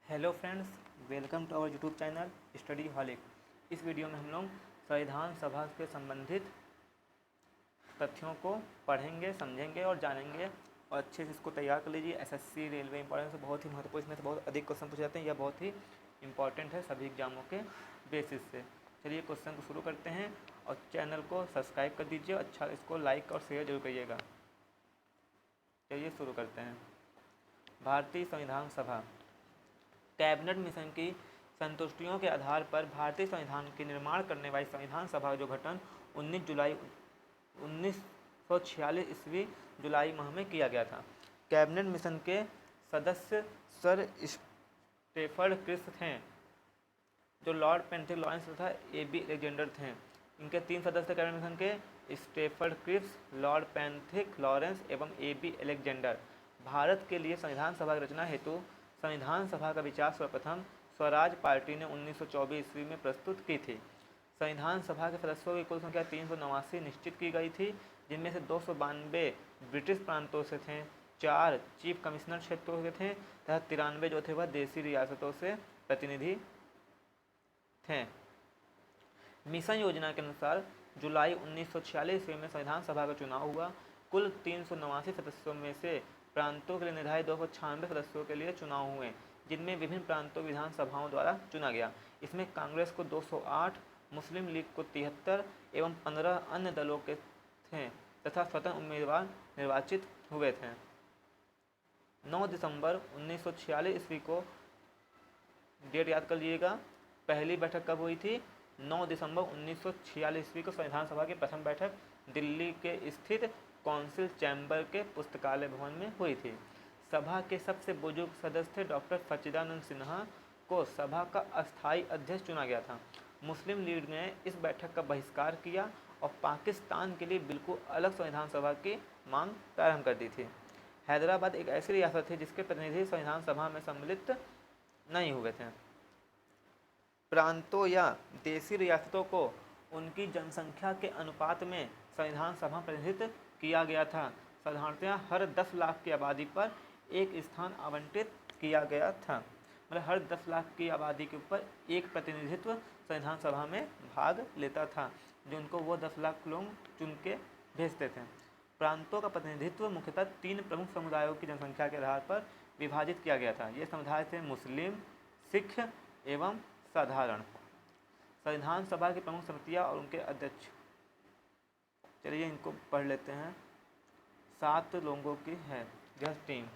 Hello friends, welcome to our YouTube channel Studyholic. इस video में हम लोग संविधान सभा के संबंधित तथ्यों को पढ़ेंगे, समझेंगे और जानेंगे और अच्छे से इसको तैयार कर लीजिए। एसएससी, रेलवे इंपॉर्टेंस बहुत ही महत्वपूर्ण, इसमें से बहुत अधिक क्वेश्चन पूछे जाते हैं। यह बहुत ही इंपॉर्टेंट है सभी एग्जामों के बेसिस से। चलिए क्वेश्चन को शुरू करते हैं और चैनल को सब्सक्राइब कर दीजिए। अच्छा, इसको लाइक और शेयर जरूर करिएगा। चलिए शुरू करते हैं। भारतीय संविधान सभा कैबिनेट मिशन की संतुष्टियों के आधार पर भारतीय संविधान के निर्माण करने वाली संविधान सभा का जो गठन 19 जुलाई 1946 ईस्वी जुलाई माह में किया गया था। कैबिनेट मिशन के सदस्य सर स्टेफर्ड क्रिप्स थे, जो लॉर्ड पेंथिक लॉरेंस तथा ए.बी. अलेक्जेंडर थे। इनके 3 सदस्य कैबिनेट मिशन के स्टेफर्ड क्रिप्स, लॉर्ड पेंथिक लॉरेंस एवं ए.बी. अलेक्जेंडर। भारत के लिए संविधान सभा की रचना हेतु संविधान सभा का विचार सर्वप्रथम स्वराज पार्टी ने 1924 ईस्वी में प्रस्तुत की थी। संविधान सभा के सदस्यों की कुल संख्या 389 निश्चित की गई थी, जिनमें से 292 ब्रिटिश प्रांतों से थे, 4 चीफ कमिश्नर क्षेत्रों से थे तथा 93 जो थे वह देसी रियासतों से प्रतिनिधि थे। मिशन योजना के अनुसार जुलाई 1946 ईस्वी में संविधान सभा का चुनाव हुआ। कुल 389 सदस्यों में से प्रांतों के लिए निर्धारित 296 सदस्यों के लिए चुनाव हुए, जिनमें विभिन्न प्रांतों विधानसभाओं द्वारा चुना गया। इसमें कांग्रेस को 208, मुस्लिम लीग को 73 एवं 15 अन्य दलों के थे तथा स्वतंत्र उम्मीदवार निर्वाचित हुए थे। 9 दिसंबर 1946 ईस्वी को, डेट याद कर लीजिएगा, पहली बैठक कब हुई थी? 9 दिसंबर 1946 ईस्वी को संविधान सभा की प्रथम बैठक दिल्ली के स्थित काउंसिल चैम्बर के पुस्तकालय भवन में हुई थी। सभा के सबसे बुजुर्ग सदस्य थे डॉक्टर सच्चिदानंद सिन्हा को सभा का अस्थायी अध्यक्ष चुना गया था। मुस्लिम लीग ने इस बैठक का बहिष्कार किया और पाकिस्तान के लिए बिल्कुल अलग संविधान सभा की मांग प्रारंभ कर दी थी। हैदराबाद एक ऐसी रियासत थी जिसके प्रतिनिधि संविधान सभा में सम्मिलित नहीं हुए थे। प्रांतों या देशी रियासतों को उनकी जनसंख्या के अनुपात में संविधान सभा प्रतिनिधित्व किया गया था। साधारणतया हर 10 लाख की आबादी पर एक स्थान आवंटित किया गया था। मतलब हर 10 लाख की आबादी के ऊपर एक प्रतिनिधित्व संविधान सभा में भाग लेता था, जो उनको वो 10 लाख लोग चुन के भेजते थे। प्रांतों का प्रतिनिधित्व मुख्यतः 3 प्रमुख समुदायों की जनसंख्या के आधार पर विभाजित किया गया था। ये समुदाय थे मुस्लिम, सिख एवं साधारण। संविधान सभा की प्रमुख समितियां और उनके अध्यक्ष, चलिए इनको पढ़ लेते हैं। 7 लोगों की है यह टीम।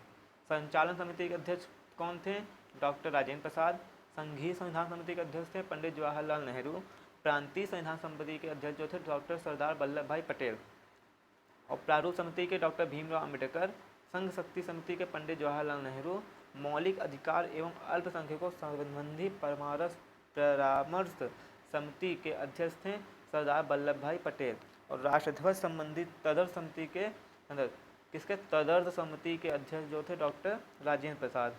संचालन समिति के अध्यक्ष कौन थे? डॉक्टर राजेंद्र प्रसाद। संघीय संविधान समिति के अध्यक्ष थे पंडित जवाहरलाल नेहरू। प्रांतीय संविधान समिति के अध्यक्ष जो थे डॉक्टर सरदार वल्लभ भाई पटेल। और प्रारूप समिति के डॉक्टर भीमराव अम्बेडकर। संघ शक्ति समिति के पंडित जवाहरलाल नेहरू। मौलिक अधिकार एवं अल्पसंख्यकों संबंधी परामर्श समिति के अध्यक्ष थे सरदार वल्लभ भाई पटेल। और राष्ट्रध्वज संबंधी तदर्थ समिति के अंदर किसके तदर्थ समिति के अध्यक्ष जो थे डॉक्टर राजेंद्र प्रसाद।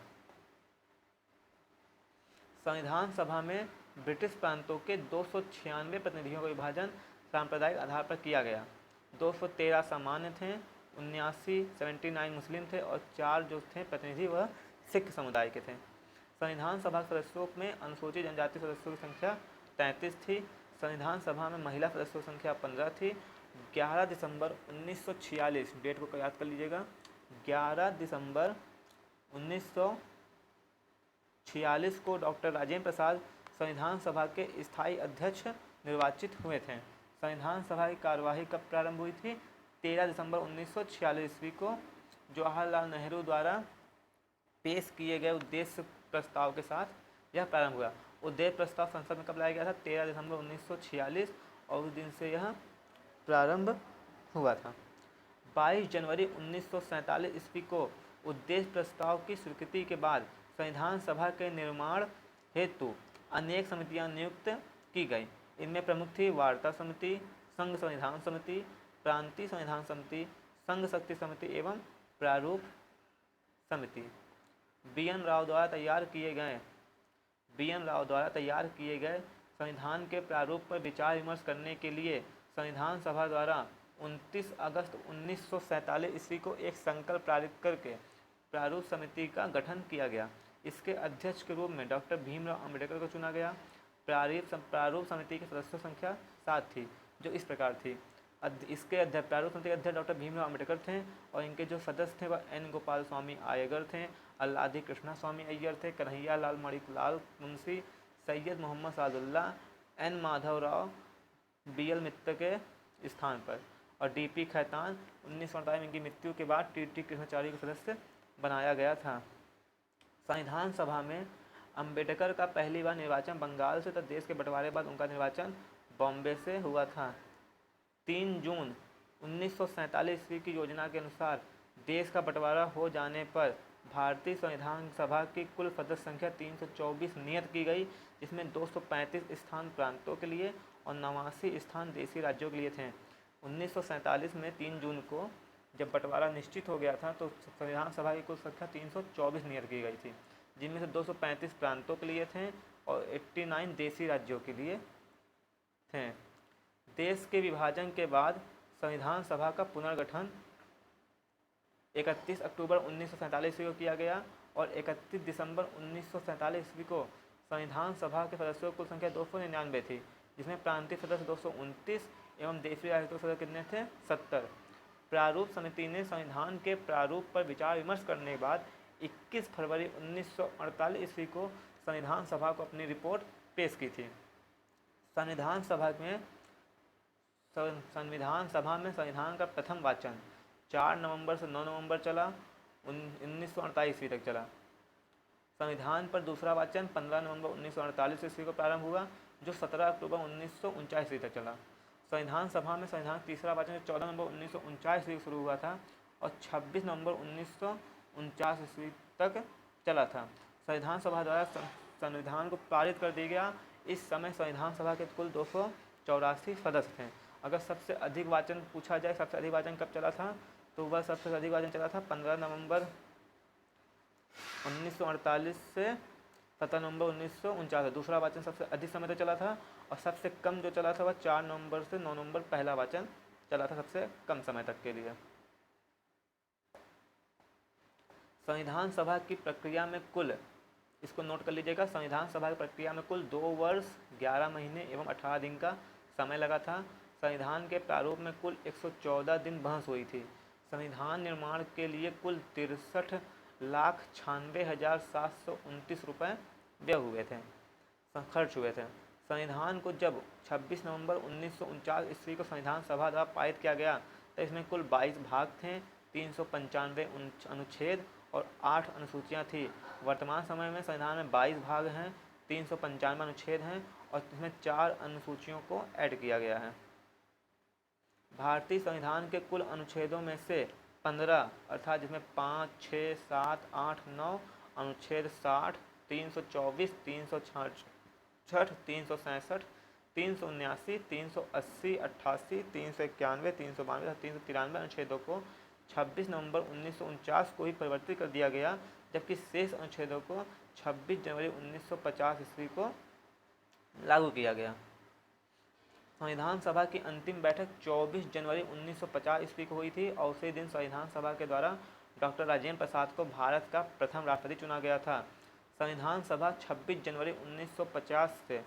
संविधान सभा में ब्रिटिश प्रांतों के 296 प्रतिनिधियों का विभाजन सांप्रदायिक आधार पर किया गया। 213 सामान्य थे, 79 मुस्लिम थे और 4 जो थे प्रतिनिधि वह सिख समुदाय के थे। संविधान सभा सदस्यों में अनुसूचित जनजाति सदस्यों की संख्या 33 थी। संविधान सभा में महिला सदस्यों की संख्या 15 थी। 11 दिसंबर 1946, डेट को याद कर लीजिएगा, 11 दिसंबर 1946 को डॉक्टर राजेंद्र प्रसाद संविधान सभा के स्थायी अध्यक्ष निर्वाचित हुए थे। संविधान सभा की कार्यवाही कब प्रारंभ हुई थी? 13 दिसंबर 1946 ईस्वी को जवाहरलाल नेहरू द्वारा पेश किए गए उद्देश्य प्रस्ताव के साथ यह प्रारंभ हुआ। उद्देश्य प्रस्ताव संसद में कब लाया गया था? 13 दिसंबर 1946 और उस दिन से यह प्रारंभ हुआ था। 22 जनवरी 1947 ईस्वी को उद्देश्य प्रस्ताव की स्वीकृति के बाद संविधान सभा के निर्माण हेतु अनेक समितियां नियुक्त की गई। इनमें प्रमुख थी वार्ता समिति, संघ संविधान समिति, प्रांतीय संविधान समिति, संघ शक्ति समिति एवं प्रारूप समिति। बी.एन. राव द्वारा तैयार किए गए संविधान के प्रारूप पर विचार विमर्श करने के लिए संविधान सभा द्वारा 29 अगस्त 1947 ईस्वी को एक संकल्प पारित करके प्रारूप समिति का गठन किया गया। इसके अध्यक्ष के रूप में डॉक्टर भीमराव अम्बेडकर को चुना गया। प्रारूप समिति की सदस्यों संख्या 7 थी, जो इस प्रकार थी। इसके अध्यक्ष प्रारूप समिति के अध्यक्ष डॉक्टर भीमराव अम्बेडकर थे और इनके जो सदस्य थे वह एन गोपाल स्वामी आयगर थे, अल्लादी कृष्णा स्वामी अय्यर थे, कन्हैया लाल मणिलाल मुंशी, सैयद मोहम्मद सादुल्ला, एन माधवराव BL मित्तर के स्थान पर, और DP खैतान 1948 में इनकी मृत्यु के बाद TT कृष्णाचार्य को सदस्य बनाया गया था। संविधान सभा में अंबेडकर का पहली बार निर्वाचन बंगाल से तथा देश के बंटवारे बाद उनका निर्वाचन बॉम्बे से हुआ था। 3 जून 1947 ईस्वी की योजना के अनुसार देश का बंटवारा हो जाने पर भारतीय संविधान सभा की कुल सदस्य संख्या 324 नियत की गई, जिसमें 235 स्थान प्रांतों के लिए और 89 स्थान देशी राज्यों के लिए थे। 1947 में 3 जून को जब बंटवारा निश्चित हो गया था तो संविधान सभा की कुल संख्या 324 नियत की गई थी, जिनमें से 235 प्रांतों के लिए थे और 89 देशी राज्यों के लिए थे। देश के विभाजन के बाद संविधान सभा का पुनर्गठन 31 अक्टूबर 1947 ईस्वी को किया गया और 31 दिसंबर 1947 ईस्वी को संविधान सभा के सदस्यों की कुल संख्या 299 थी, जिसमें प्रांतीय सदस्य 229 एवं देशी राज्यों के सदस्य कितने थे? 70। प्रारूप समिति ने संविधान के प्रारूप पर विचार विमर्श करने के बाद 21 फरवरी 1948 ईस्वी को संविधान सभा को अपनी रिपोर्ट पेश की थी। संविधान सभा में संविधान का प्रथम वाचन 4 नवंबर से 9 नवंबर चला, 1948 ईस्वी तक चला। संविधान पर दूसरा वाचन 15 नवंबर 1948 ईस्वी को प्रारंभ हुआ, जो 17 अक्टूबर 1949 ईस्वी तक चला। संविधान सभा में संविधान तीसरा वाचन 14 नवंबर 1949 ईस्वी शुरू हुआ था और 26 नवंबर 1949 ईस्वी तक चला था। संविधान सभा द्वारा संविधान को पारित कर दिया गया। इस समय संविधान सभा के कुल 284 सदस्य थे। अगर सबसे अधिक वाचन पूछा जाए, सबसे अधिक वाचन कब चला था, तो वह सबसे अधिक वाचन चला था 15 नवंबर 1948 से 17 नवंबर 1949। दूसरा वाचन सबसे अधिक समय तक चला था और सबसे कम जो चला था वह 4 नवंबर से 9 नवंबर पहला वाचन चला था, सबसे कम समय तक के लिए। संविधान सभा की प्रक्रिया में कुल, इसको नोट कर लीजिएगा, संविधान सभा की प्रक्रिया में कुल 2 वर्ष 11 महीने एवं 18 दिन का समय लगा था। संविधान के प्रारूप में कुल 114 दिन बहस हुई थी। संविधान निर्माण के लिए कुल 63,96,729 रुपये व्यय हुए थे, खर्च हुए थे। संविधान को जब 26 नवंबर 1949 ईस्वी को संविधान सभा द्वारा पारित किया गया तो इसमें कुल 22 भाग थे, 395 अनुच्छेद और 8 अनुसूचियाँ थी। वर्तमान समय में संविधान में 22 भाग हैं, 395 अनुच्छेद हैं और इसमें 4 अनुसूचियों को ऐड किया गया है। भारतीय संविधान के कुल अनुच्छेदों में से 15 अर्थात जिसमें 5, 6, 7, 8, 9 अनुच्छेद 60, 324, 366, 367, 379, 380, 88, 391, 392 तथा 393 अनुच्छेदों को 26 नवंबर 1949 को ही परिवर्तित कर दिया गया, जबकि शेष अनुच्छेदों को 26 जनवरी 1950 ईस्वी को लागू किया गया। संविधान सभा की अंतिम बैठक 24 जनवरी 1950 ईस्वी को हुई थी और उसी दिन संविधान सभा के द्वारा डॉक्टर राजेंद्र प्रसाद को भारत का प्रथम राष्ट्रपति चुना गया था। संविधान सभा 26 जनवरी 1950 से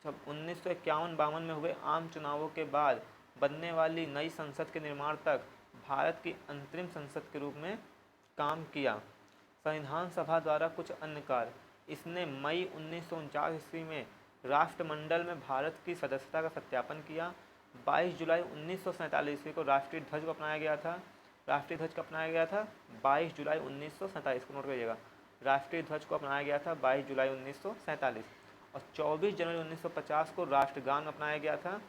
1951-52 में हुए आम चुनावों के बाद बनने वाली नई संसद के निर्माण तक भारत की अंतरिम संसद के रूप में काम किया। संविधान सभा द्वारा कुछ अन्य कार्य, इसने मई 1949 ईस्वी में राष्ट्रमंडल में भारत की सदस्यता का सत्यापन किया। 22 जुलाई 1947 ईस्वी को राष्ट्रीय ध्वज को अपनाया गया था। राष्ट्रीय ध्वज को अपनाया गया था 22 जुलाई 1947 को नोट करिएगा। राष्ट्रीय ध्वज को अपनाया गया था 22 जुलाई 1947 और 24 जनवरी 1950 को राष्ट्रगान अपनाया गया था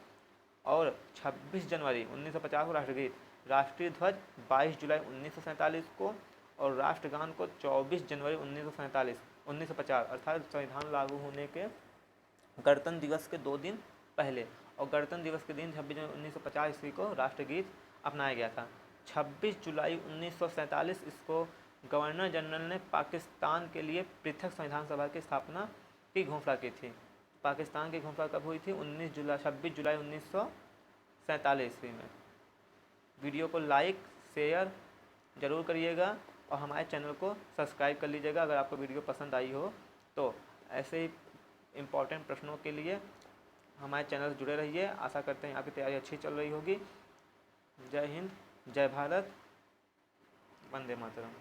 और 26 जनवरी 1950 को राष्ट्रगीत। राष्ट्रीय ध्वज 22 जुलाई 1947 को और राष्ट्रगान को 24 जनवरी 1950 अर्थात संविधान लागू होने के गणतंत्र दिवस के 2 दिन पहले और गणतंत्र दिवस के दिन 26 जनवरी 1950 ईस्वी को राष्ट्रगीत अपनाया गया था। 26 जुलाई 1947 इसको गवर्नर जनरल ने पाकिस्तान के लिए पृथक संविधान सभा की स्थापना की घोषणा की थी। पाकिस्तान की घोषणा कब हुई थी? 26 जुलाई 1947 ईस्वी में। वीडियो को लाइक शेयर ज़रूर करिएगा और हमारे चैनल को सब्सक्राइब कर लीजिएगा अगर आपको वीडियो पसंद आई हो तो। ऐसे ही इम्पोर्टेंट प्रश्नों के लिए हमारे चैनल से जुड़े रहिए। आशा करते हैं आपकी तैयारी अच्छी चल रही होगी। जय हिंद, जय भारत, वंदे मातरम।